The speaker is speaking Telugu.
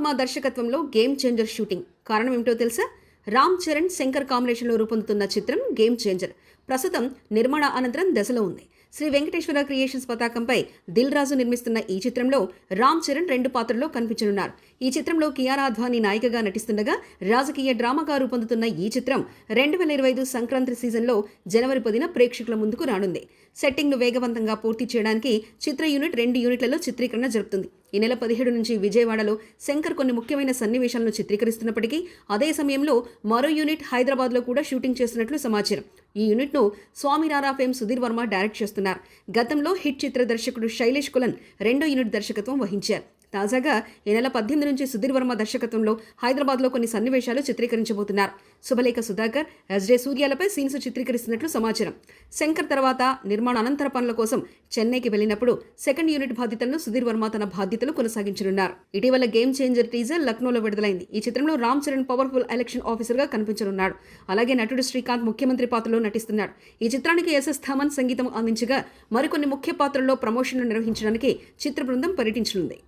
వర్మ దర్శకత్వంలో గేమ్ చేంజర్ షూటింగ్. కారణం ఏమిటో తెలుసా? రామ్ చరణ్, శంకర్ కాంబినేషన్లో రూపొందుతున్న చిత్రం గేమ్ చేంజర్ ప్రస్తుతం నిర్మాణ అనంతరం దశలో ఉంది. శ్రీ వెంకటేశ్వర క్రియేషన్స్ పతాకంపై దిల్ రాజు నిర్మిస్తున్న ఈ చిత్రంలో రామ్ చరణ్ 2 పాత్రల్లో కనిపించనున్నారు. ఈ చిత్రంలో కియారా అద్వానీ నాయికగా నటిస్తుండగా రాజకీయ డ్రామాగా రూపొందుతున్న ఈ చిత్రం 2025 సంక్రాంతి సీజన్లో జనవరి 10న ప్రేక్షకుల ముందుకు రానుంది. సెట్టింగ్ను వేగవంతంగా పూర్తి చేయడానికి చిత్ర యూనిట్ 2 యూనిట్లలో చిత్రీకరణ జరుపుతుంది. ఈ నెల 17 నుంచి విజయవాడలో శంకర్ కొన్ని ముఖ్యమైన సన్నివేశాలను చిత్రీకరిస్తున్నప్పటికీ అదే సమయంలో మరో యూనిట్ హైదరాబాద్లో కూడా షూటింగ్ చేస్తున్నట్లు సమాచారం. ఈ యూనిట్ను స్వామి రారా ఫేమ్ సుధీర్ వర్మ డైరెక్ట్ చేస్తున్నారు. గతంలో హిట్ చిత్ర దర్శకుడు శైలేష్ కులన్ 2వ యూనిట్ దర్శకత్వం వహించారు. తాజాగా ఈ నెల 18 నుంచి సుధీర్ వర్మ దర్శకత్వంలో హైదరాబాద్లో కొన్ని సన్నివేశాలు చిత్రీకరించబోతున్నారు. శుభలేఖ సుధాకర్, ఎస్జే సూర్యాలపై సీన్స్ చిత్రీకరిస్తున్నట్లు సమాచారం. శంకర్ తర్వాత నిర్మాణ అనంతర పనుల కోసం చెన్నైకి వెళ్లినప్పుడు 2nd యూనిట్ బాధ్యతలను సుధీర్ వర్మ తన బాధ్యతలు కొనసాగించనున్నారు. ఇటీవల గేమ్ చేంజర్ టీజర్ లక్నోలో విడుదలైంది. ఈ చిత్రంలో రామ్ చరణ్ పవర్ఫుల్ ఎలక్షన్ ఆఫీసర్గా కనిపించనున్నాడు. అలాగే నటుడు శ్రీకాంత్ ముఖ్యమంత్రి పాత్రలో నటిస్తున్నాడు. ఈ చిత్రానికి ఎస్ఎస్ థమన్ సంగీతం అందించగా మరికొన్ని ముఖ్య పాత్రల్లో ప్రమోషన్లు నిర్వహించడానికి చిత్ర బృందం పర్యటించనుంది.